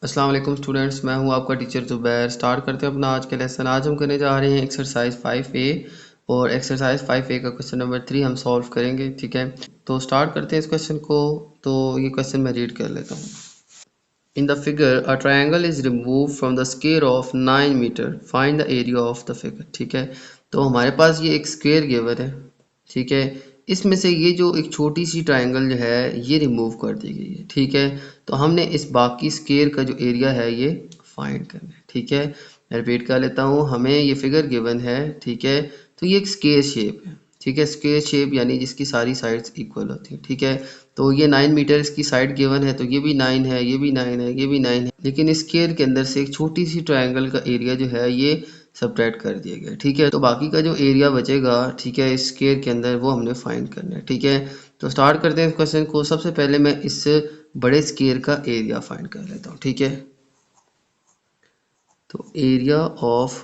अस्सलाम वालेकुम स्टूडेंट्स, मैं हूं आपका टीचर ज़ुबैर। स्टार्ट करते हैं अपना आज का लेसन। आज हम करने जा रहे हैं एक्सरसाइज 5A और एक्सरसाइज 5A का क्वेश्चन नंबर 3 हम सॉल्व करेंगे। ठीक है, तो स्टार्ट करते हैं इस क्वेश्चन को। तो ये क्वेश्चन मैं रीड कर लेता हूँ। In the figure a triangle is remove from the square of 9 metre, find the area of the figure. ठीक है, तो हमारे पास ये एक स्क्वायर गिवन है। ठीक है, इसमें से ये जो एक छोटी सी ट्रायंगल जो है ये रिमूव कर दी गई है। ठीक है, तो हमने इस बाकी स्क्वायर का जो एरिया है ये फाइंड करना है। ठीक है, मैं रिपीट कर लेता हूँ। हमें ये फिगर गिवन है। ठीक है, तो ये एक स्क्वायर शेप है। ठीक है, स्क्वायर शेप यानी जिसकी सारी साइड्स इक्वल होती हैं। ठीक है, तो ये 9 मीटर इसकी साइड गिवन है, तो ये भी 9 है, ये भी 9 है, ये भी 9 है। लेकिन इस स्क्वायर के अंदर से एक छोटी सी ट्रायंगल का एरिया जो है ये सब्ट्रैक्ट कर दिया गया। ठीक है, तो बाकी का जो एरिया बचेगा, ठीक है, इस स्क्वायर के अंदर वो हमने फाइंड करना है। ठीक है, तो स्टार्ट करते हैं इस क्वेश्चन को। सबसे पहले मैं इस बड़े स्क्वायर का एरिया फाइंड कर लेता हूँ। ठीक है, तो एरिया ऑफ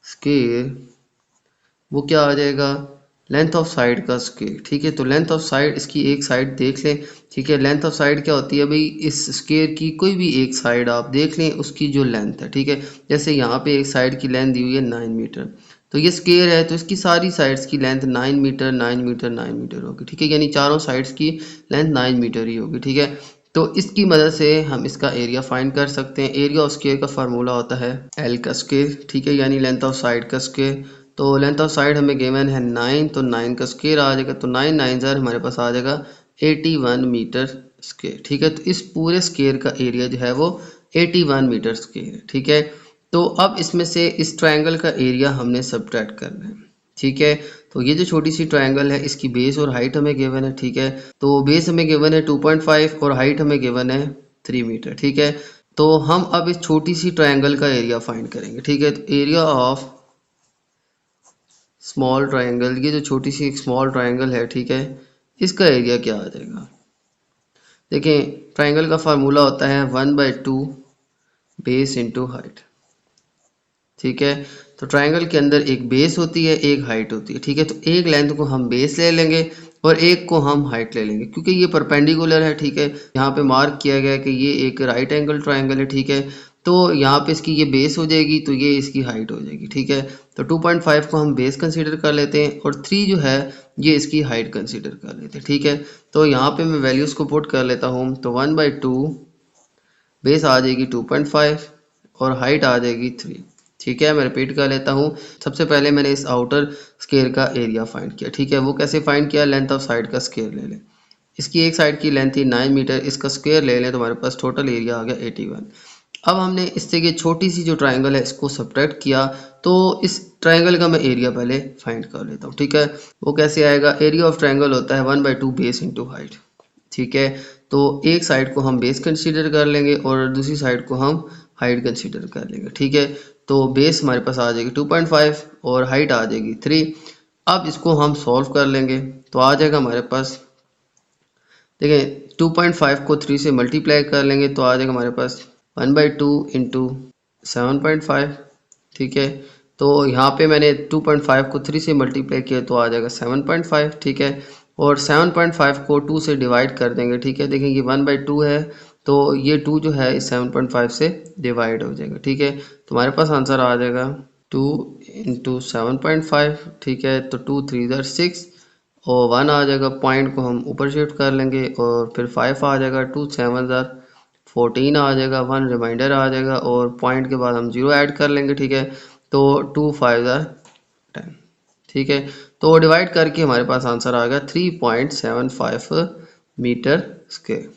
स्क्वायर वो क्या आ जाएगा, लेंथ ऑफ साइड का स्क्वायर। ठीक है, तो लेंथ ऑफ साइड, इसकी एक साइड देख लें। ठीक है, लेंथ ऑफ साइड क्या होती है भाई, इस स्क्वायर की कोई भी एक साइड आप देख लें उसकी जो लेंथ है। ठीक है, जैसे यहाँ पे एक साइड की लेंथ दी हुई है 9 मीटर, तो ये स्क्वायर है तो इसकी सारी साइड्स की लेंथ 9 मीटर 9 मीटर 9 मीटर होगी। ठीक है, यानी चारों साइड्स की लेंथ 9 मीटर ही होगी। ठीक है, तो इसकी मदद से हम इसका एरिया फाइंड कर सकते हैं। एरिया ऑफ स्क्वायर का फार्मूला होता है एल का स्क्वायर। ठीक है, यानी लेंथ ऑफ साइड का स्क्वायर। तो लेंथ ऑफ साइड हमें गिवन है 9, तो 9 का स्क्वायर आ जाएगा, तो 9 9 ज़र हमारे पास आ जाएगा 81 मीटर स्क्वायर। ठीक है, तो इस पूरे स्क्वायर का एरिया जो है वो 81 मीटर स्क्वायर है। ठीक है, तो अब इसमें से इस ट्रायंगल का एरिया हमने सब्ट्रैक्ट करना है। ठीक है, तो ये जो छोटी सी ट्रायंगल है इसकी बेस और हाइट हमें गिवन है। ठीक है, तो बेस हमें गिवन है 2.5 और हाइट हमें गिवन है 3 मीटर। ठीक है, तो हम अब इस छोटी सी ट्रायंगल का एरिया फाइंड करेंगे। ठीक है, तो एरिया ऑफ स्मॉल ट्रायंगल, ये जो छोटी सी एक स्मॉल ट्रायंगल है, ठीक है, इसका एरिया क्या आ जाएगा। देखें, ट्रायंगल का फार्मूला होता है 1/2 बेस इंटू हाइट। ठीक है, तो ट्रायंगल के अंदर एक बेस होती है, एक हाइट होती है। ठीक है, तो एक लेंथ को हम बेस ले लेंगे और एक को हम हाइट ले लेंगे, क्योंकि ये परपेंडिकुलर है। ठीक है, यहाँ पे मार्क किया गया है कि ये एक राइट एंगल ट्रायंगल है। ठीक है, तो यहाँ पे इसकी ये बेस हो जाएगी, तो ये इसकी हाइट हो जाएगी। ठीक है, तो 2.5 को हम बेस कंसीडर कर लेते हैं और 3 जो है ये इसकी हाइट कंसीडर कर लेते हैं। ठीक है, तो यहाँ पे मैं वैल्यूज़ को पुट कर लेता हूँ, तो 1/2 बेस आ जाएगी 2.5 और हाइट आ जाएगी 3। ठीक है, मैं रिपीट कर लेता हूँ। सबसे पहले मैंने इस आउटर स्क्वायर का एरिया फाइंड किया। ठीक है, वो कैसे फाइंड किया, लेंथ ऑफ साइड का स्क्वायर ले लें। इसकी एक साइड की लेंथ थी 9 मीटर, इसका स्क्वायर ले लें तो हमारे पास टोटल एरिया आ गया 81। अब हमने इससे ये छोटी सी जो ट्रायंगल है इसको सब्ट्रैक्ट किया, तो इस ट्रायंगल का मैं एरिया पहले फाइंड कर लेता हूँ। ठीक है, वो कैसे आएगा, एरिया ऑफ ट्रायंगल होता है 1/2 बेस इंटू हाइट। ठीक है, तो एक साइड को हम बेस कंसीडर कर लेंगे और दूसरी साइड को हम हाइट कंसीडर कर लेंगे। ठीक है, तो बेस हमारे पास आ जाएगी 2.5 और हाइट आ जाएगी 3। अब इसको हम सॉल्व कर लेंगे, तो आ जाएगा हमारे पास, देखिए 2.5 को 3 से मल्टीप्लाई कर लेंगे तो आ जाएगा हमारे पास 1/2 इंटू 7.5। ठीक है, तो यहाँ पे मैंने 2.5 को 3 से मल्टीप्लाई किया तो आ जाएगा 7.5। ठीक है, और 7.5 को 2 से डिवाइड कर देंगे। ठीक है, देखिए ये 1/2 है, तो ये 2 जो है इस 7.5 से डिवाइड हो जाएगा। ठीक है, तो हमारे पास आंसर आ जाएगा 2 इंटू 7.5। ठीक है, तो 2 3 ज़र 6 और 1 आ जाएगा, पॉइंट को हम ऊपर शिफ्ट कर लेंगे और फिर 5 आ जाएगा, 2 7 ज़र 14 आ जाएगा, 1 रिमाइंडर आ जाएगा और पॉइंट के बाद हम 0 ऐड कर लेंगे। ठीक है, तो 2 5 ज़र 10। ठीक है, तो डिवाइड करके हमारे पास आंसर आ गया 3.75 मीटर स्क्वायर।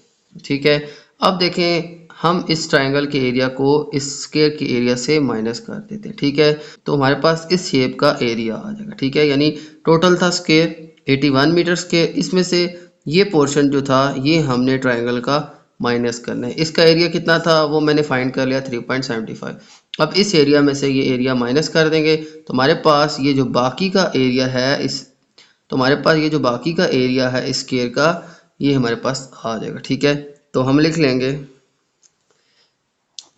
ठीक है, अब देखें हम इस ट्रायंगल के एरिया को इस स्क्वायर के एरिया से माइनस कर देते हैं। ठीक है, तो हमारे पास इस शेप का एरिया आ जाएगा। ठीक है, यानी टोटल था स्क्वायर 81 मीटर स्क्वायर, इसमें से ये पोर्शन जो था ये हमने ट्रायंगल का माइनस करना है। इसका एरिया कितना था वो मैंने फाइंड कर लिया 3.75। अब इस एरिया में से ये एरिया माइनस कर देंगे तो हमारे पास ये जो बाकी का एरिया है जो बाकी का एरिया है इस स्क्वायर का, ये हमारे पास आ जाएगा। ठीक है, तो हम लिख लेंगे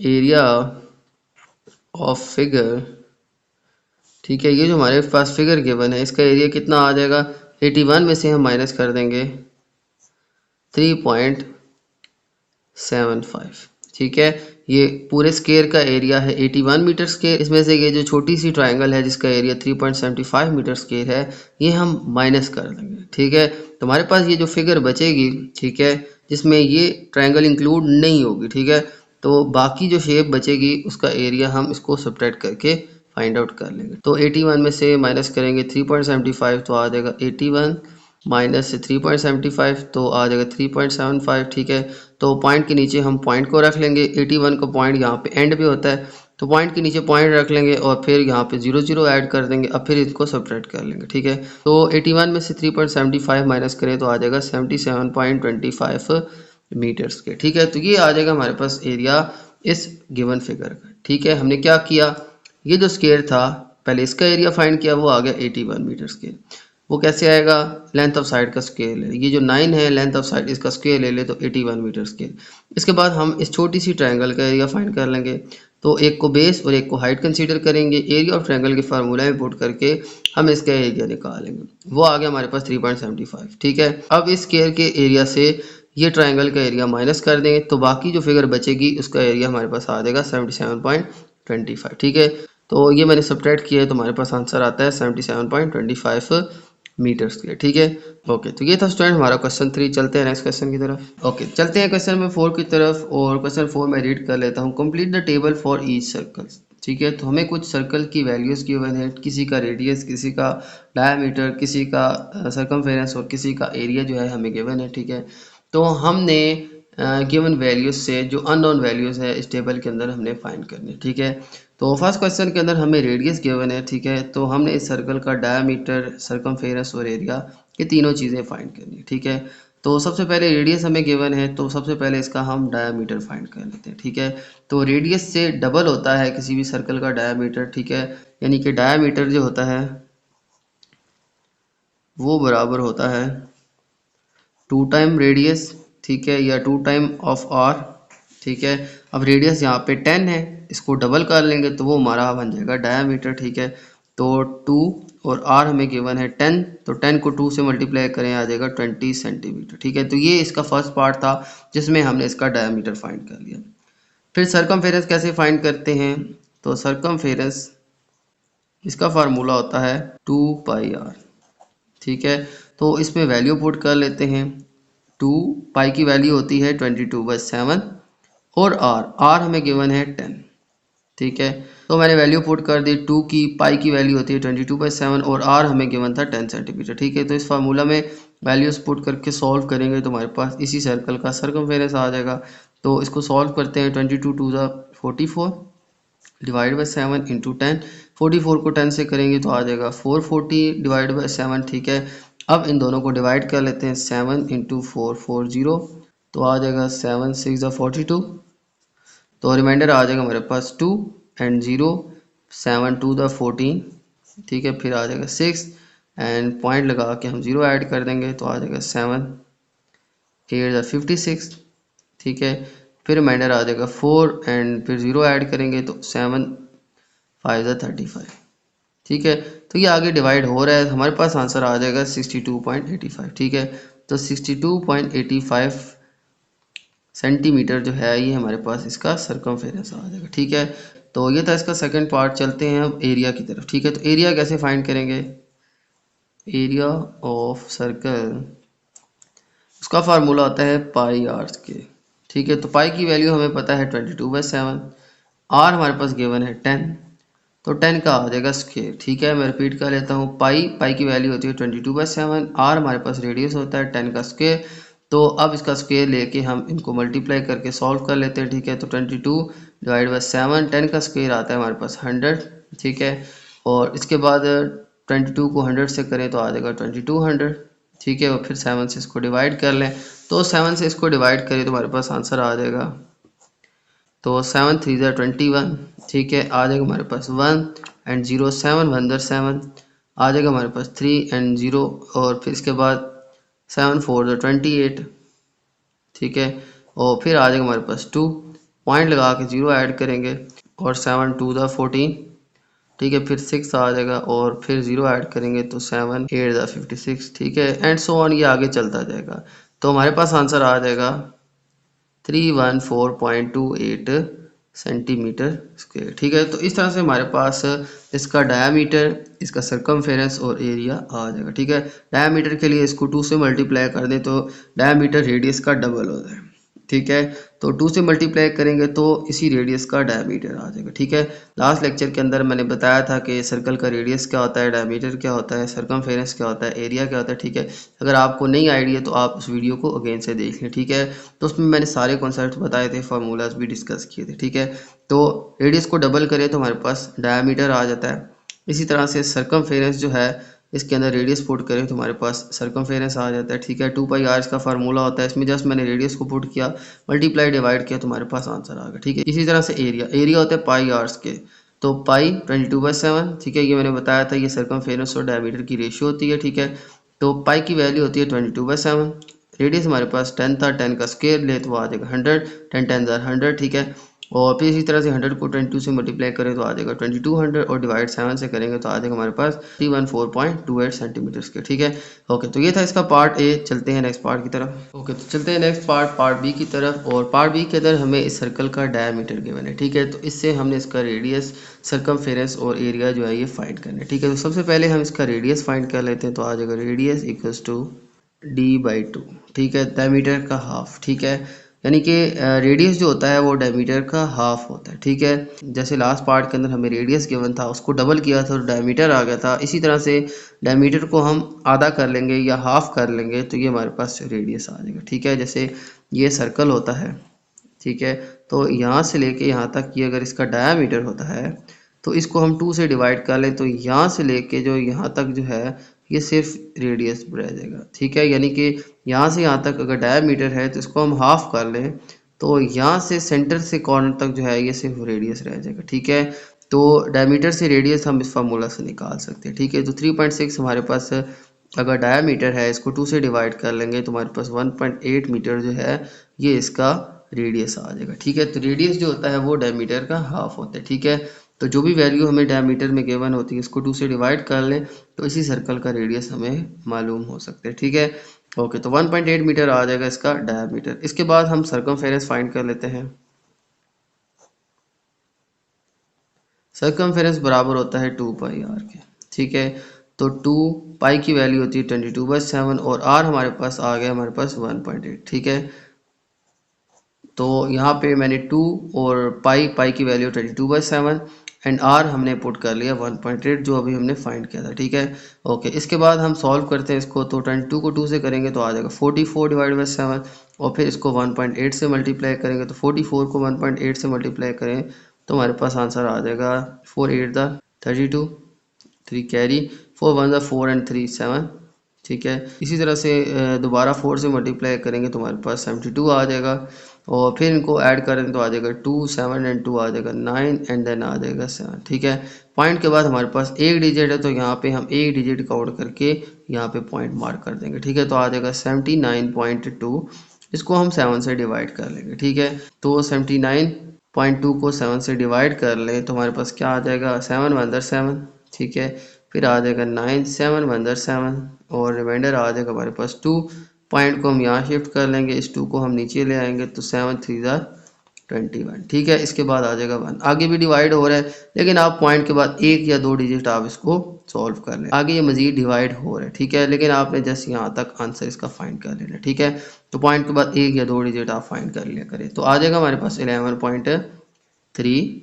एरिया ऑफ फिगर। ठीक है, ये जो हमारे पास फिगर गिवन है इसका एरिया कितना आ जाएगा, 81 में से हम माइनस कर देंगे 3.75। ठीक है। ये पूरे स्क्वायर का एरिया है 81 मीटर स्क्वायर। इसमें से ये जो छोटी सी ट्रायंगल है जिसका एरिया 3.75 मीटर स्क्वायर है, ये हम माइनस कर देंगे। ठीक है, तो हमारे पास ये जो फिगर बचेगी, ठीक है, जिसमें ये ट्रायंगल इंक्लूड नहीं होगी, ठीक है, तो बाकी जो शेप बचेगी उसका एरिया हम इसको सब्ट्रैक्ट करके फाइंड आउट कर लेंगे। तो 81 में से माइनस करेंगे 3.75 तो आ जाएगा 81 माइनस से 3.75 तो आ जाएगा 3.75। ठीक है, तो पॉइंट के नीचे हम पॉइंट को रख लेंगे। 81 का पॉइंट यहाँ पे एंड पे होता है, तो पॉइंट के नीचे पॉइंट रख लेंगे और फिर यहाँ पे 0 0 ऐड कर देंगे। अब फिर इसको सब्ट्रैक्ट कर लेंगे। ठीक है, तो 81 में से 3.75 माइनस करें तो आ जाएगा 77.25 मीटर्स के। ठीक है, तो ये आ जाएगा हमारे पास एरिया इस गिवन फिगर का। ठीक है, हमने क्या किया, ये जो स्क्वायर था पहले इसका एरिया फाइंड किया, वो आ गया 81 मीटर स्क्वायर। वो कैसे आएगा, लेंथ ऑफ साइड का स्क्वायर ले, ये जो 9 है लेंथ ऑफ साइड इसका स्क्वायर ले ले तो 81 मीटर स्क्वायर। इसके बाद हम इस छोटी सी ट्रायंगल का एरिया फाइंड कर लेंगे। तो एक को बेस और एक को हाइट कंसीडर करेंगे। एरिया ऑफ ट्रायंगल के फार्मूला में पुट करके हम इसका एरिया निकालेंगे। वो आ गया हमारे पास 3.75। ठीक है, अब इस स्क्वायर के एरिया से ये ट्रायंगल का एरिया माइनस कर देंगे तो बाकी जो फिगर बचेगी उसका एरिया हमारे पास आ जाएगा 77.25। ठीक है, तो ये मैंने सब्ट्रैक्ट किया है तो हमारे पास आंसर आता है 77.25 मीटर स्क्वायर। ठीक है, ओके, तो ये था स्टूडेंट हमारा क्वेश्चन 3। चलते हैं नेक्स्ट क्वेश्चन की तरफ। ओके, चलते हैं क्वेश्चन नंबर 4 की तरफ। और क्वेश्चन 4 मैं रीड कर लेता हूँ। Complete the table for each circle. ठीक है, तो हमें कुछ सर्कल की वैल्यूज़ गिवन है, किसी का रेडियस, किसी का डायमीटर, किसी का सर्कमफेरेंस और किसी का एरिया जो है हमें गिवन है। ठीक है, तो हमने गिवन वैल्यूज से जो अननोन वैल्यूज है इस टेबल के अंदर हमने फाइंड करनी है। ठीक है, तो फर्स्ट क्वेश्चन के अंदर हमें रेडियस गिवन है। ठीक है, तो हमने इस सर्कल का डायमीटर, सर्कमफेरेंस और एरिया, ये तीनों चीज़ें फाइंड करनी है। ठीक है, तो सबसे पहले रेडियस हमें गिवन है तो सबसे पहले इसका हम डायमीटर फाइंड कर लेते हैं। ठीक है, तो रेडियस से डबल होता है किसी भी सर्कल का डायमीटर। ठीक है, यानी कि डायमीटर जो होता है वो बराबर होता है 2 टाइम रेडियस। ठीक है, या 2 टाइम ऑफ आर। ठीक है, अब रेडियस यहाँ पे 10 है, इसको डबल कर लेंगे तो वो हमारा बन जाएगा डायमीटर। ठीक है, तो 2 और आर हमें गिवन है 10, तो 10 को 2 से मल्टीप्लाई करें आ जाएगा 20 सेंटीमीटर। ठीक है, तो ये इसका फर्स्ट पार्ट था जिसमें हमने इसका डायमीटर फाइंड कर लिया। फिर सर्कमफेरेंस कैसे फाइंड करते हैं, तो सर्कमफेरेंस इसका फार्मूला होता है 2 पाई आर। ठीक है, तो इसमें वैल्यू पुट कर लेते हैं। 2 पाई की वैल्यू होती है 22/7 और आर हमें गिवन है 10। ठीक है, तो मैंने वैल्यू पुट कर दी। 2 की पाई की वैल्यू होती है 22/7 और आर हमें गिवन था 10 सेंटीमीटर। ठीक है, तो इस फार्मूला में वैल्यूज पुट करके सॉल्व करेंगे तो हमारे पास इसी सर्कल का सर्कमफेरेंस आ जाएगा। तो इसको सॉल्व करते हैं। 22 2 44 डिवाइड बाई 7 इंटू 10। 44 को 10 से करेंगे तो आ जाएगा 440 डिवाइड बाई 7। ठीक है, अब इन दोनों को डिवाइड कर लेते हैं। 7 इंटू 4 40 तो आ जाएगा 7 6 42। तो रिमाइंडर आ जाएगा हमारे पास 2 एंड 0। 7 2 14। ठीक है, फिर आ जाएगा 6 एंड पॉइंट लगा के हम 0 ऐड कर देंगे तो आ जाएगा 7 8 56। ठीक है, फिर रिमाइंडर आ जाएगा 4 एंड फिर 0 ऐड करेंगे तो 7 5 35। ठीक है, तो ये आगे डिवाइड हो रहा है, हमारे पास आंसर आ जाएगा 62.85। ठीक है, तो 62.85 सेंटीमीटर जो है ये हमारे पास इसका सर्कमफेरेंस आ जाएगा। ठीक है, तो ये था इसका सेकंड पार्ट। चलते हैं अब एरिया की तरफ। ठीक है, तो एरिया कैसे फाइंड करेंगे, एरिया ऑफ सर्कल उसका फार्मूला होता है पाई आर के। ठीक है, तो पाई की वैल्यू हमें पता है 22/7, आर हमारे पास गिवन है 10, तो 10 का आ जाएगा स्क्वायर। ठीक है, मैं रिपीट कर लेता हूँ। पाई की वैल्यू होती है 22/7, आर हमारे पास रेडियस होता है 10 का स्क्वायर। तो अब इसका स्क्वायर लेके हम इनको मल्टीप्लाई करके सॉल्व कर लेते हैं। ठीक है, तो 22 डिवाइड बाई 7, 10 का स्क्वायर आता है हमारे पास 100। ठीक है, और इसके बाद 22 को 100 से करें तो आ जाएगा 2200। ठीक है, और फिर 7 से इसको डिवाइड कर लें, तो 7 से इसको डिवाइड करें तो हमारे पास आंसर आ जाएगा, तो 7 3 21। ठीक है, आ जाएगा हमारे पास 1 एंड 0, 7 1 7 आ जाएगा हमारे पास 3 एंड 0, और फिर इसके बाद 7 4 28। ठीक है, और फिर आ जाएगा हमारे पास 2, पॉइंट लगा के 0 ऐड करेंगे और 7 2 14। ठीक है, फिर 6 आ जाएगा और फिर 0 ऐड करेंगे तो 7 8 56। ठीक है, एंड सो ऑन, ये आगे चलता जाएगा। तो हमारे पास आंसर आ जाएगा 314.28 सेंटीमीटर स्क्वायर। ठीक है, तो इस तरह से हमारे पास इसका डायामीटर, इसका सरकमफेरेंस और एरिया आ जाएगा। ठीक है, डायामीटर के लिए इसको 2 से मल्टीप्लाई कर दें तो डायामीटर रेडियस का डबल हो जाए। ठीक है, तो 2 से मल्टीप्लाई करेंगे तो इसी रेडियस का डायमीटर आ जाएगा। ठीक है, लास्ट लेक्चर के अंदर मैंने बताया था कि सर्कल का रेडियस क्या होता है, डायमीटर क्या होता है, सरकमफेरेंस क्या होता है, एरिया क्या होता है। ठीक है, अगर आपको नहीं आइडिया तो आप उस वीडियो को अगेन से देख लें। ठीक है, तो उसमें मैंने सारे कॉन्सेप्ट बताए थे, फार्मूलाज भी डिस्कस किए थे। ठीक है, तो रेडियस को डबल करें तो हमारे पास डायमीटर आ जाता है। इसी तरह से सरकमफेरेंस जो है, इसके अंदर रेडियस पुट करें तो हमारे पास सरकमफेरेंस आ जाता है। ठीक है, 2πr इसका फार्मूला होता है, इसमें जस्ट मैंने रेडियस को पुट किया, मल्टीप्लाई डिवाइड किया तो हमारे पास आंसर आ गया। ठीक है, इसी तरह से एरिया होता है पाई आर्स के, तो पाई 22/7। ठीक है, ये मैंने बताया था, ये सरकमफेरेंस और डायमीटर की रेशियो होती है। ठीक है, तो पाई की वैल्यू होती है 22/7। रेडियस हमारे पास 10 था, 10 का स्क्वायर ले तो आ जाएगा 100, 10 10 100। ठीक है, और फिर इसी तरह से 100 को 22 से मल्टीप्लाई करें तो आ जाएगा 2200 और डिवाइड 7 से करेंगे तो आ जाएगा हमारे पास 314.28 सेंटीमीटर स्क्वायर। ठीक है, ओके, तो ये था इसका पार्ट ए। चलते हैं नेक्स्ट पार्ट की तरफ। ओके, तो चलते हैं नेक्स्ट पार्ट बी की तरफ। और पार्ट बी के अंदर हमें इस सर्कल का डायमीटर गिवन है। ठीक है, तो इससे हमने इसका रेडियस, सरकमफेरेंस और एरिया जो है ये फाइंड करना है। ठीक है, तो सबसे पहले हम इसका रेडियस फाइंड कर लेते हैं, तो आ जाएगा रेडियस इक्वल्स टू d/2। ठीक है, डायमीटर का हाफ। ठीक है, यानी कि रेडियस जो होता है वो डायमीटर का हाफ होता है। ठीक है, जैसे लास्ट पार्ट के अंदर हमें रेडियस गिवन था, उसको डबल किया था तो डायमीटर आ गया था। इसी तरह से डायमीटर को हम आधा कर लेंगे या हाफ कर लेंगे तो ये हमारे पास रेडियस आ जाएगा। ठीक है, जैसे ये सर्कल होता है। ठीक है, तो यहाँ से लेके यहाँ तक ये अगर इसका डायामीटर होता है तो इसको हम 2 से डिवाइड कर लें तो यहाँ से लेके जो यहाँ तक जो है ये सिर्फ रेडियस रह जाएगा। ठीक है, यानी कि यहाँ से यहाँ तक अगर डायामीटर है तो इसको हम हाफ कर लें तो यहाँ से सेंटर से कॉर्नर तक जो है ये सिर्फ रेडियस रह जाएगा। ठीक है, तो डायमीटर से रेडियस हम इस फार्मूला से निकाल सकते हैं। ठीक है, तो 3.6 हमारे पास अगर डायामीटर है, इसको 2 से डिवाइड कर लेंगे तो हमारे पास 1.8 मीटर जो है ये इसका रेडियस आ जाएगा। ठीक है, तो रेडियस जो होता है वो डायमीटर का हाफ होता है। ठीक है, तो जो भी वैल्यू हमें डायमीटर में गिवन होती है इसको 2 से डिवाइड कर लें तो इसी सर्कल का रेडियस हमें मालूम हो सकता है। ठीक है, ओके, तो 1.8 मीटर आ जाएगा इसका डायमीटर। इसके बाद हम सरकमफेरेंस फाइंड कर लेते हैं। सरकमफेरेंस बराबर होता है 2πr के। ठीक है, तो 2 पाई की वैल्यू होती है 22/7 और r हमारे पास आ गया हमारे पास 1.8। ठीक है, तो यहाँ पे मैंने 2 और पाई की वैल्यू 22/7 एंड r हमने पुट कर लिया 1.8 जो अभी हमने फाइंड किया था। ठीक है, ओके, इसके बाद हम सॉल्व करते हैं इसको, तो 22 को 2 से करेंगे तो आ जाएगा 44 डिवाइड बाई 7 और फिर इसको 1.8 से मल्टीप्लाई करेंगे तो 44 को 1.8 से मल्टीप्लाई करें तो हमारे पास आंसर आ जाएगा 4 8 द 32, 3 कैरी, 4 1 द 4 एंड 3 7। ठीक है, इसी तरह से दोबारा 4 से मल्टीप्लाई करेंगे तो हमारे पास 72 आ जाएगा और फिर इनको ऐड करें तो आ जाएगा 2 7 एंड 2 आ जाएगा 9 एंड देन आ जाएगा 7। ठीक है, पॉइंट के बाद हमारे पास एक डिजिट है तो यहाँ पे हम एक डिजिट काउंट करके यहाँ पे पॉइंट मार्क कर देंगे। ठीक है, तो आ जाएगा 79.2, इसको हम 7 से डिवाइड कर लेंगे। ठीक है, तो 79.2 को 7 से डिवाइड कर लें तो हमारे पास क्या आ जाएगा 7 1 7। ठीक है, फिर आ जाएगा 9 7 1 7 और रिमाइंडर आ जाएगा हमारे पास 2। पॉइंट को हम यहाँ शिफ्ट कर लेंगे, इस 2 को हम नीचे ले आएंगे तो 7 3 21। ठीक है, इसके बाद आ जाएगा 1। आगे भी डिवाइड हो रहा है लेकिन आप पॉइंट के बाद एक या दो डिजिट आप इसको सॉल्व कर लें, आगे ये मजीद डिवाइड हो रहा है। ठीक है, लेकिन आपने जस्ट यहाँ तक आंसर इसका फाइंड कर लेना। ठीक है, तो पॉइंट के बाद एक या दो डिजिट आप फाइंड कर लिया करें तो आ जाएगा हमारे पास 11.3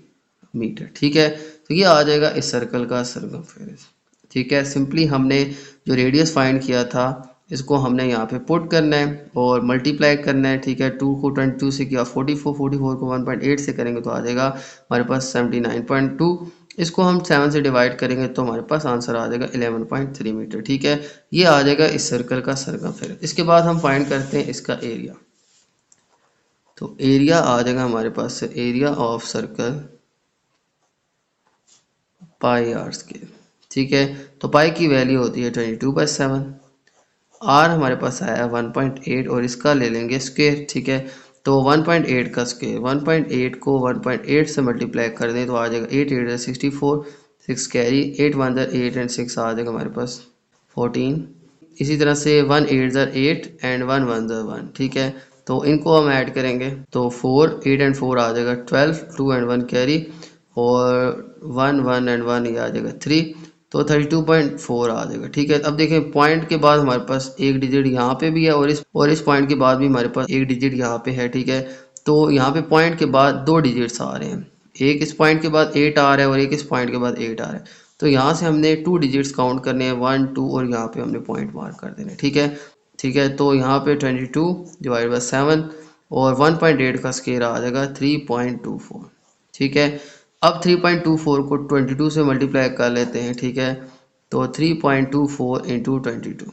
मीटर। ठीक है, तो ये आ जाएगा इस सर्कल का सरकमफेरेंस। ठीक है, सिंपली हमने जो रेडियस फाइंड किया था इसको हमने यहाँ पे पुट करना है और मल्टीप्लाई करना है। ठीक है, 2 को 22 से किया 44, 44 को 1.8 से करेंगे तो आ जाएगा हमारे पास 79.2। इसको हम 7 से डिवाइड करेंगे तो हमारे पास आंसर आ जाएगा 11.3 मीटर। ठीक है, ये आ जाएगा इस सर्कल का सरकमफेरेंस। इसके बाद हम फाइंड करते हैं इसका एरिया। तो एरिया आ जाएगा हमारे पास area of circle pi r square. ठीक है, तो पाई की वैल्यू होती है 22/7, आर हमारे पास आया 1.8 और इसका ले लेंगे स्क्वायर। ठीक है, तो 1.8 का स्क्वायर, 1.8 को 1.8 से मल्टीप्लाई कर दें तो आ जाएगा 8 8 64, 6 कैरी, 8 1 8 एंड 6 आ जाएगा हमारे पास 14। इसी तरह से 1 8 8 एंड 1 1 1। ठीक है, तो इनको हम ऐड करेंगे तो 4 8 एंड 4 आ जाएगा 12, 2 एंड 1 कैरी, और 1 1 एंड 1 ये आ जाएगा 3, तो 32.4 आ जाएगा। ठीक है, अब देखें पॉइंट के बाद हमारे पास एक डिजिट यहाँ पे भी है और इस पॉइंट के बाद भी हमारे पास एक डिजिट यहाँ पे है। ठीक है, तो यहाँ पे पॉइंट के बाद दो डिजिट्स आ रहे हैं, एक इस पॉइंट के बाद 8 आ रहा है और एक इस पॉइंट के बाद 8 आ रहा है। तो यहाँ से हमने 2 डिजिट्स काउंट करने हैं, 1 2, और यहाँ पे हमने पॉइंट मार्क कर देने। ठीक है, तो यहाँ पे 22 डिवाइड बाई 7 और 1.8 का स्केयर आ जाएगा 3.24। ठीक है, अब 3.24 को 22 से मल्टीप्लाई कर लेते हैं। ठीक है, तो 3.24 इंटू 22,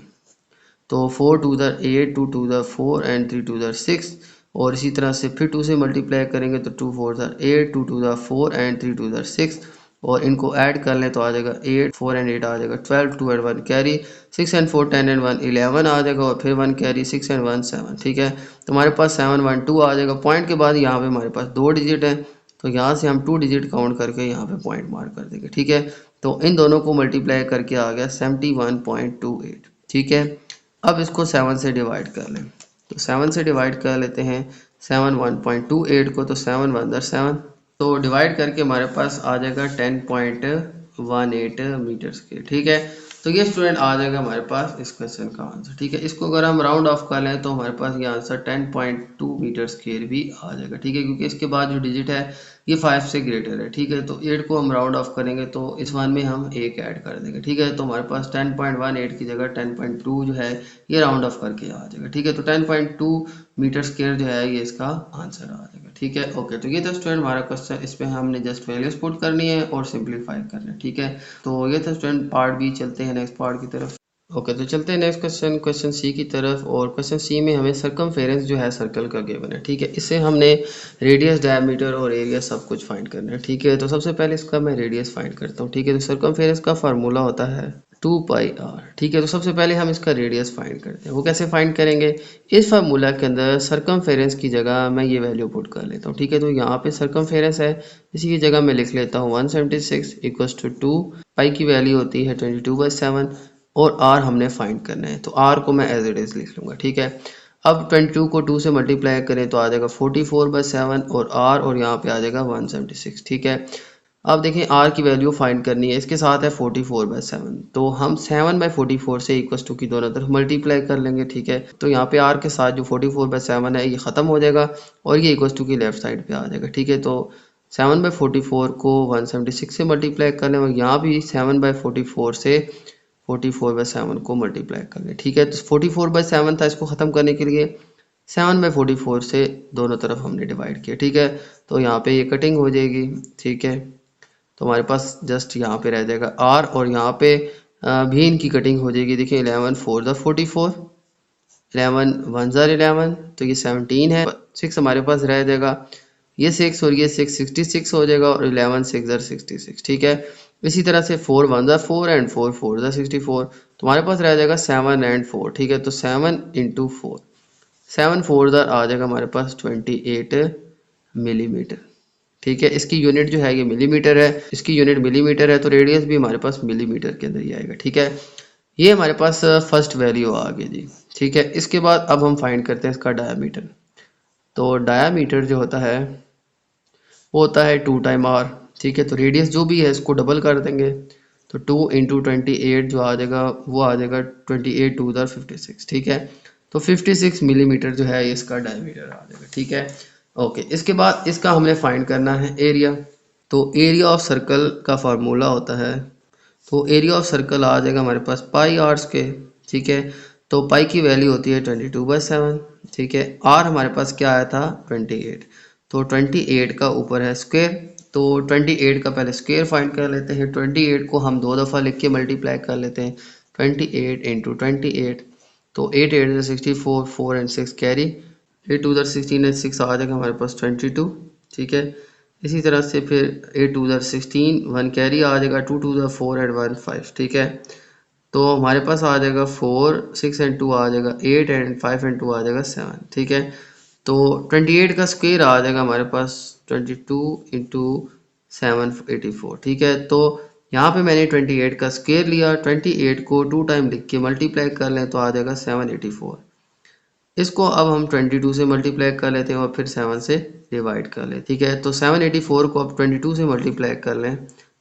तो 4 to the 8, 2 to the 4 and 3 to the 6, और इसी तरह से फिर 2 से मल्टीप्लाई करेंगे तो 2 4 the 8, 2 to the 4 and 3 to the 6, और इनको ऐड कर लें तो आ जाएगा 8 4 एंड 8 आ जाएगा 12, 2 एंड 1 कैरी, 6 एंड 4 10 एंड 1 11 आ जाएगा, और फिर 1 कैरी, 6 एंड 1 7। ठीक है, तो हमारे पास 7 1 2 आ जाएगा। पॉइंट के बाद यहाँ पे हमारे पास दो डिजिट है, तो यहाँ से हम 2 डिजिट काउंट करके यहाँ पे पॉइंट मार्क कर देंगे। ठीक है, तो इन दोनों को मल्टीप्लाई करके आ गया 71.28। ठीक है, अब इसको 7 से डिवाइड कर लें, तो 7 से डिवाइड कर लेते हैं 71.28 को, तो 7 1 7, तो डिवाइड करके हमारे पास आ जाएगा 10.18 मीटर स्क्वायर। ठीक है, तो ये स्टूडेंट आ जाएगा हमारे पास इस क्वेश्चन का आंसर। ठीक है, इसको अगर हम राउंड ऑफ कर लें तो हमारे पास ये आंसर 10.2 मीटर स्क्वायर भी आ जाएगा। ठीक है, क्योंकि इसके बाद जो डिजिट है ये 5 से ग्रेटर है। ठीक है, तो 8 को हम राउंड ऑफ करेंगे तो इस वन में हम 1 ऐड कर देंगे। ठीक है, तो हमारे पास 10.18 की जगह 10.2 जो है ये राउंड ऑफ करके आ जाएगा। ठीक है, तो 10.2 मीटर स्क्वायर जो है ये इसका आंसर आ जाएगा। ठीक है, ओके, तो ये था स्टूडेंट हमारा क्वेश्चन, इस पे हमने जस्ट वैल्यूज पुट करनी है और सिंपलीफाई करना है। ठीक है, तो ये था स्टूडेंट पार्ट बी। चलते हैं नेक्स्ट पार्ट की तरफ। ओके, तो चलते हैं नेक्स्ट क्वेश्चन सी की तरफ, और क्वेश्चन सी में हमें सरकमफेरेंस जो है सर्कल का गिवन है। ठीक है, इससे हमने रेडियस, डायमीटर और एरिया सब कुछ फाइंड करना है। ठीक है, तो सबसे पहले इसका मैं रेडियस फाइंड करता हूँ। ठीक है, तो सरकमफेरेंस का फार्मूला होता है 2πr। ठीक है, तो सबसे पहले हम इसका रेडियस फाइंड करते हैं। वो कैसे फाइंड करेंगे, इस फार्मूला के अंदर सरकमफेरेंस की जगह मैं ये वैल्यू पुट कर लेता हूँ। ठीक है, तो यहाँ पे सरकमफेरेंस है, इसी की जगह मैं लिख लेता हूँ 176 इक्वल्स टू 2, पाई की वैल्यू होती है 22/7, और r हमने फाइंड करना है, तो r को मैं एज इट इज लिख लूँगा। ठीक है, अब 22 को 2 से मल्टीप्लाई करें तो आ जाएगा 44/7, और r और यहाँ पे आ जाएगा 176। ठीक है, अब देखें r की वैल्यू फाइंड करनी है, इसके साथ है 44/7, तो हम 7/44 से इक्वल्स टू की दोनों तरफ मल्टीप्लाई कर लेंगे। ठीक है, तो यहाँ पे r के साथ जो 44/7 है ये ख़त्म हो जाएगा और ये इक्वल्स टू की लेफ्ट साइड पे आ जाएगा। ठीक है, तो 7/44 को 176 से मल्टीप्लाई कर लें, और यहाँ भी 7/44 से 44/7 को मल्टीप्लाई कर लें। ठीक है, तो 44/7 था, इसको ख़त्म करने के लिए 7/44 से दोनों तरफ हमने डिवाइड किया। ठीक है, तो यहाँ पे ये कटिंग हो जाएगी। ठीक है, तो हमारे पास जस्ट यहाँ पे रह जाएगा r, और यहाँ पे भी इनकी कटिंग हो जाएगी। देखिए 11 4 ज़ा 44, 11 1 ज़ा 11, तो ये 17 है, 6 हमारे पास रह जाएगा, ये 6 और ये 6 66 हो जाएगा, और 11 6 ज़ा 66। ठीक है, इसी तरह से 4 1 ज़ा 4 एंड 4 4 ज़ा 64, तो हमारे पास रह जाएगा 7 एंड 4। ठीक है, तो 7 इंटू 4, 7 4 ज़ा आ जाएगा हमारे पास 28 मिलीमीटर। ठीक है, इसकी यूनिट जो है ये मिलीमीटर है, इसकी यूनिट मिलीमीटर है, तो रेडियस भी हमारे पास मिलीमीटर के अंदर ही आएगा। ठीक है, ये हमारे पास फर्स्ट वैल्यू आ गई जी। ठीक है, इसके बाद अब हम फाइंड करते हैं इसका डायामीटर। तो डायामीटर जो होता है वो होता है 2 टाइम r। ठीक है, तो रेडियस जो भी है इसको डबल कर देंगे, तो 2 इंटू 28 जो आ जाएगा वो आ जाएगा 28 2 ज़ा 56। ठीक है, तो 56 मिलीमीटर जो है इसका डायमीटर आ जाएगा। ठीक है, ओके, इसके बाद इसका हमने फाइंड करना है एरिया। तो एरिया ऑफ सर्कल का फार्मूला होता है, तो एरिया ऑफ सर्कल आ जाएगा हमारे पास पाई आर स्क्वायर। ठीक है, तो पाई की वैल्यू होती है 22/7। ठीक है, आर हमारे पास क्या आया था 28, तो 28 का ऊपर है स्क्वायर, तो 28 का पहले स्क्वायर फाइंड कर लेते हैं। 28 को हम दो दफ़ा लिख के मल्टीप्लाई कर लेते हैं, 28 इंटू 28, तो 8 8 ज़ा 64, 4 एंड 6 कैरी, 8 2 ज़ा 16 एंड 6 आ जाएगा हमारे पास 22। ठीक है, इसी तरह से फिर 8 2 ज़ा 16, 1 कैरी आ जाएगा, 2 2 ज़ा 4 एंड 1 5। ठीक है, तो हमारे पास आ जाएगा 4 6 एंड 2 आ जाएगा 8 एंड 5 एंड 2 आ जाएगा 7। ठीक है, तो 28 का स्क्वायर आ जाएगा हमारे पास 22 इंटू 784। ठीक है, तो यहाँ पे मैंने 28 का स्क्वायर लिया, 28 को 2 टाइम लिख के मल्टीप्लाई कर लें तो आ जाएगा 784। इसको अब हम 22 से मल्टीप्लाई कर लेते हैं और फिर 7 से डिवाइड कर लें, ठीक है। तो 784 को अब 22 से मल्टीप्लाई कर लें,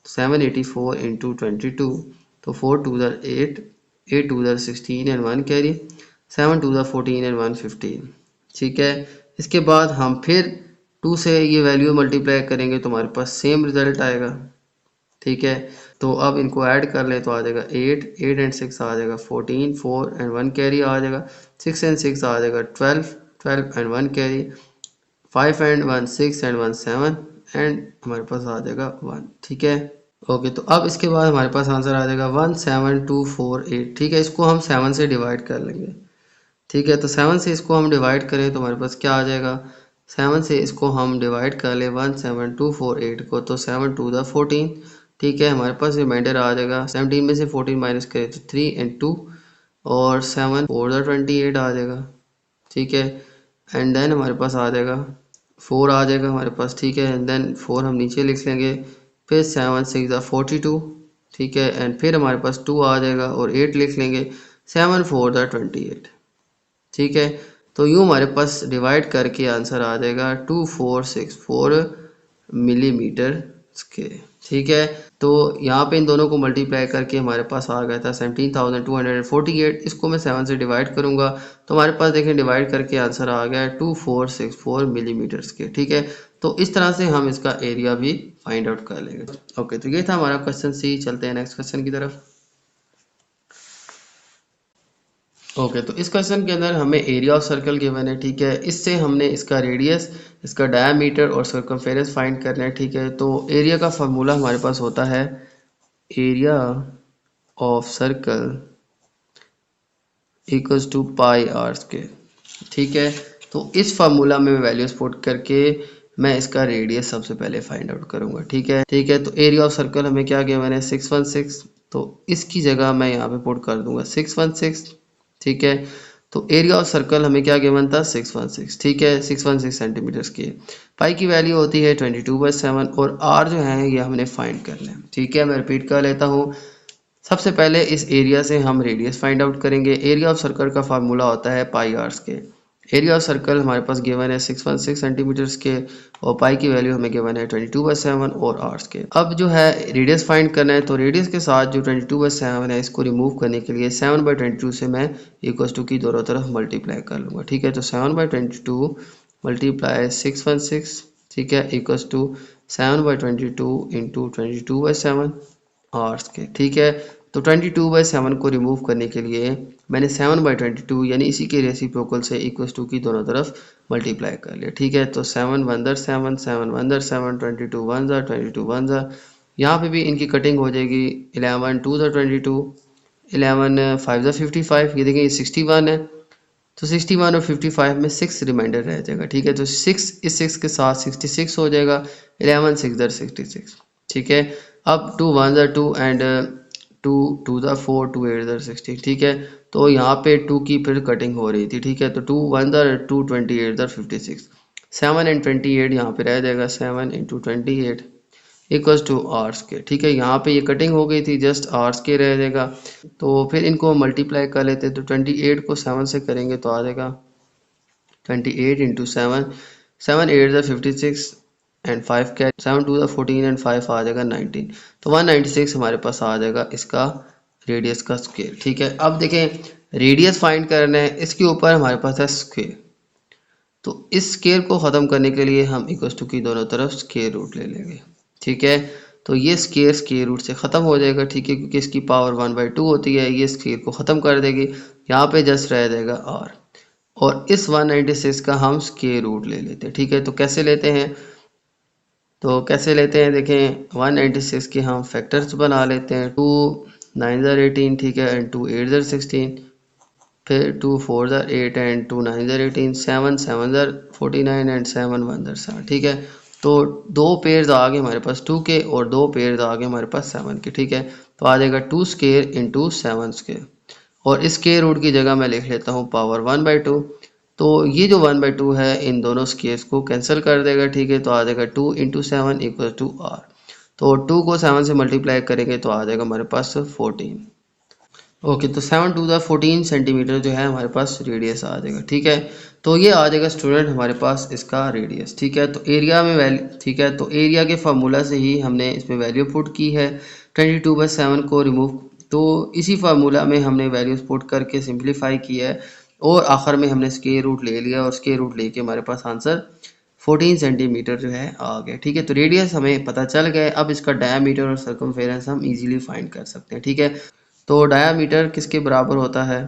784 इंटू 22, तो 4 टू ज़र 8, 8 टू ज़र 16 एंड 1 कैरी, 7 टू ज़र 14 एंड 1 15, ठीक है। इसके बाद हम फिर 2 से ये वैल्यू मल्टीप्लाई करेंगे तो हमारे पास सेम रिजल्ट आएगा, ठीक है। तो अब इनको ऐड कर लें तो आ जाएगा 8, 8 एंड 6 आ जाएगा 14, 4 एंड 1 कैरी आ जाएगा, 6 एंड 6 आ जाएगा 12, 12 and 1 carry, 5 and 1 6 and 1 7 and हमारे पास आ जाएगा 1, ठीक है। ओके, तो अब इसके बाद हमारे पास आंसर आ जाएगा 17248, ठीक है। इसको हम 7 से डिवाइड कर लेंगे, ठीक है। तो 7 से इसको हम डिवाइड करें तो हमारे पास क्या आ जाएगा, 7 से इसको हम डिवाइड कर ले 17248 को, तो 7 टू द 14, ठीक है। हमारे पास रिमाइंडर आ जाएगा 17 में से 14 माइनस करें तो 3 एंड 2, और 7 4 द 28 आ जाएगा, ठीक है। एंड देन हमारे पास आ जाएगा 4 आ जाएगा हमारे पास, ठीक है। एंड देन 4 हम नीचे लिख लेंगे, फिर 7 6 द 42, ठीक है। एंड फिर हमारे पास 2 आ जाएगा और 8 लिख लेंगे, 7 4 द 28, ठीक है। तो यूँ हमारे पास डिवाइड करके आंसर आ जाएगा 2464 मिलीमीटर स्क्वायर, ठीक है। तो यहाँ पे इन दोनों को मल्टीप्लाई करके हमारे पास आ गया था 17,248। इसको मैं 7 से डिवाइड करूँगा तो हमारे पास देखें डिवाइड करके आंसर आ गया 2464 मिलीमीटर स्क्वायर, ठीक है। तो इस तरह से हम इसका एरिया भी फाइंड आउट कर लेंगे। ओके, तो ये था हमारा क्वेश्चन सी। चलते हैं नेक्स्ट क्वेश्चन की तरफ। ओके, तो इस क्वेश्चन के अंदर हमें एरिया ऑफ सर्कल गिवन है, ठीक है। इससे हमने इसका रेडियस, इसका डायमीटर और सर्कमफेरेंस फाइंड करना है, ठीक है। तो एरिया का फार्मूला हमारे पास होता है area of circle equals to pi r square, ठीक है। तो इस फार्मूला में वैल्यूज पुट करके मैं इसका रेडियस सबसे पहले फाइंड आउट करूंगा, ठीक है, ठीक है। तो एरिया ऑफ सर्कल हमें क्या गिवन है 616, तो इसकी जगह मैं यहाँ पे पुट कर दूंगा 616, ठीक है। तो एरिया ऑफ सर्कल हमें क्या गिवन था 616, ठीक है, 616 सेंटीमीटर की। पाई की वैल्यू होती है 22/7 और आर जो है ये हमने फाइंड करना है, ठीक है। मैं रिपीट कर लेता हूँ। सबसे पहले इस एरिया से हम रेडियस फाइंड आउट करेंगे। एरिया ऑफ सर्कल का फार्मूला होता है pi r square. Area of circle हमारे पास गिवन है 616 सेंटीमीटर स्क्वायर और पाई की वैल्यू हमें गिवन है 22/7 और आर स्क्वायर। अब जो है रेडियस फाइंड करना है, तो रेडियस के साथ जो 22/7 है इसको रिमूव करने के लिए 7/22 से मैं इक्वल टू की दोनों तरफ मल्टीप्लाई कर लूँगा, ठीक है। तो 7/22 मल्टीप्लाई 616, ठीक है, equal to 7/22 into 22/7 r square, ठीक है। तो 22/7 को रिमूव करने के लिए मैंने 7/22 यानी इसी के रेसिप्रोकल से इक्वल टू की दोनों तरफ मल्टीप्लाई कर लिया, ठीक है। तो 7 1 7 7 1 7 22 1 22 1 यहाँ पे भी इनकी कटिंग हो जाएगी 11 2 22 11 5 55, ये देखें ये 61 है, तो 61 और 55 में 6 रिमाइंडर रह जाएगा, ठीक है। तो 6 इस 6 के साथ 66 हो जाएगा, 11 6 66, ठीक है। अब 2 1 2 एंड 2 2 4 2 8 16, ठीक है। तो यहाँ पे 2 की फिर कटिंग हो रही थी, ठीक है। तो 2 1 2 28 56, 7 एंड 28 यहाँ पे रह जाएगा, 7 into 28 equals to r square, ठीक है। यहाँ पे ये कटिंग हो गई थी, जस्ट आर स्क्वायर रह जाएगा। तो फिर इनको मल्टीप्लाई कर लेते हैं, तो 28 को 7 से करेंगे तो आ जाएगा 28 इंटू 7, 7 8 56 एंड 5 क्या 7 2 14 एंड 5 आ जाएगा 19, तो 196 हमारे पास आ जाएगा इसका रेडियस का स्क्वायर, ठीक है। अब देखें रेडियस फाइंड करना है, इसके ऊपर हमारे पास है स्क्वायर, तो इस स्क्वायर को ख़त्म करने के लिए हम इक्वल टू की दोनों तरफ स्क्वायर रूट ले लेंगे, ठीक है। तो ये स्क्वायर रूट से ख़त्म हो जाएगा, ठीक है, क्योंकि इसकी पावर 1/2 होती है, ये स्क्वायर को ख़त्म कर देगी, यहाँ पे जस्ट रह जाएगा आर। और इस 196 का हम स्क्वायर रूट ले लेते हैं, ठीक है। तो कैसे लेते हैं, देखें 196 के हम फैक्टर्स बना लेते हैं, 2 9 18, ठीक है, एंड 2 8 16, फिर 2 4 8 एंड 2 9 18, 7 7 49 एंड 7 1 7, ठीक है। तो दो पेयर्स आ गए हमारे पास 2 के और दो पेयर्स आ गए हमारे पास 7 के, ठीक है। तो आ जाएगा 2 स्क्वायर इंटू 7 स्क्वायर, और इस स्क्वायर रूट की जगह मैं लिख लेता हूँ पावर 1/2। तो ये जो 1/2 है इन दोनों स्क्वायर्स को कैंसिल कर देगा, ठीक है। तो आ जाएगा 2 इंटू 7 इक्वल टू आर। तो 2 को 7 से मल्टीप्लाई करेंगे तो आ जाएगा हमारे पास 14, ओके, तो 7 टू द 14 सेंटीमीटर जो है हमारे पास रेडियस आ जाएगा, ठीक है। तो ये आ जाएगा स्टूडेंट हमारे पास इसका रेडियस, ठीक है। तो एरिया में वैल्यू, ठीक है, तो एरिया के फार्मूला से ही हमने इसमें वैल्यू पुट की है 22/7 को रिमूव, तो इसी फार्मूला में हमने वैल्यूज पुट करके सिंप्लीफाई किया है और आखिर में हमने स्क्वायर रूट ले लिया और स्क्वायर रूट लेके हमारे पास आंसर 14 सेंटीमीटर जो है आ गया, ठीक है। तो रेडियस हमें पता चल गया, अब इसका डायामीटर और सर्कमफेरेंस हम इजीली फाइंड कर सकते हैं, ठीक है। तो डायामीटर किसके बराबर होता है,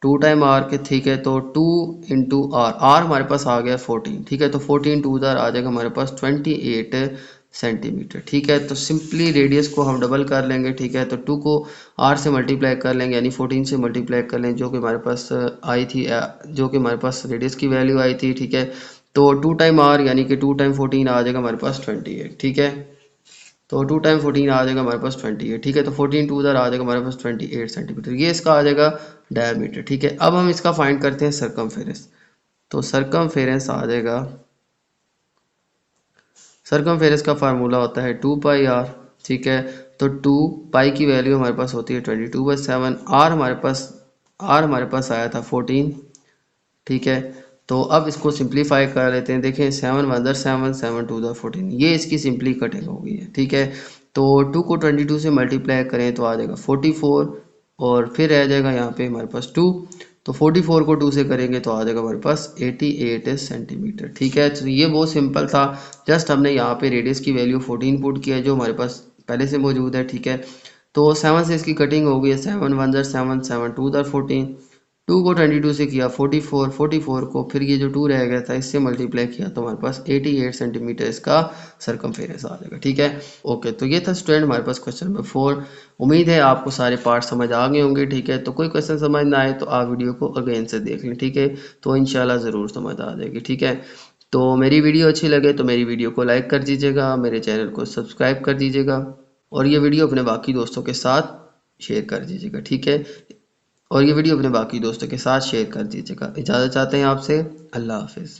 2 टाइम आर के, ठीक है। तो 2 इंटू आर, आर हमारे पास आ गया 14, ठीक है। तो 14 टू उधर आ जाएगा हमारे पास 28 सेंटीमीटर, ठीक है। तो सिंपली रेडियस को हम डबल कर लेंगे, ठीक है। तो 2 को आर से मल्टीप्लाई कर लेंगे यानी 14 से मल्टीप्लाई कर लेंगे, जो कि हमारे पास आई थी, जो कि हमारे पास रेडियस की वैल्यू आई थी, ठीक है। तो 2 टाइम आर यानी कि 2 टाइम 14 आ जाएगा हमारे पास 28, ठीक है। तो 2 टाइम 14 आ जाएगा हमारे पास 28, ठीक है। तो 14 टू उधर आ जाएगा हमारे पास 28 सेंटीमीटर, ये इसका आ जाएगा डायमीटर, ठीक है। अब हम इसका फाइंड करते हैं सरकमफेरेंस। तो सरकमफेरेंस आ जाएगा, सरकमफेरेंस का फार्मूला होता है 2 पाई आर, ठीक है। तो 2 पाई की वैल्यू हमारे पास होती है 22/7, आर हमारे पास आया था 14, ठीक है। तो अब इसको सिंप्लीफाई कर लेते हैं, देखें 7 वन दर 7, 7 टू द 14, ये इसकी सिंपली कटिंग हो गई है, ठीक है। तो 2 को 22 से मल्टीप्लाई करें तो आ जाएगा 44 और फिर रह जाएगा यहाँ पे हमारे पास 2, तो 44 को 2 से करेंगे तो आ जाएगा हमारे पास 88 सेंटीमीटर, ठीक है। तो ये बहुत सिंपल था, जस्ट हमने यहाँ पे रेडियस की वैल्यू 14 पुट किया है जो हमारे पास पहले से मौजूद है, ठीक है। तो 7 से इसकी कटिंग हो गई है, 7 वन दर 7, 7 टू दर 14, 2 को 22 से किया 44, 44 को फिर ये जो 2 रह गया था इससे मल्टीप्लाई किया तो हमारे पास 88 सेंटीमीटर इसका सरकमफेरेंस आ जाएगा, ठीक है। ओके, तो ये था स्टूडेंट हमारे पास क्वेश्चन नंबर 4। उम्मीद है आपको सारे पार्ट समझ आ गए होंगे, ठीक है। तो कोई क्वेश्चन समझ ना आए तो आप वीडियो को अगेन से देख लें, ठीक है। तो इंशाल्लाह ज़रूर समझ आ जाएगी, ठीक है। तो मेरी वीडियो अच्छी लगे तो मेरी वीडियो को लाइक कर दीजिएगा, मेरे चैनल को सब्सक्राइब कर दीजिएगा और ये वीडियो अपने बाकी दोस्तों के साथ शेयर कर दीजिएगा, ठीक है। और ये वीडियो अपने बाकी दोस्तों के साथ शेयर कर दीजिएगा। इजाज़त चाहते हैं आपसे, अल्लाह हाफिज़।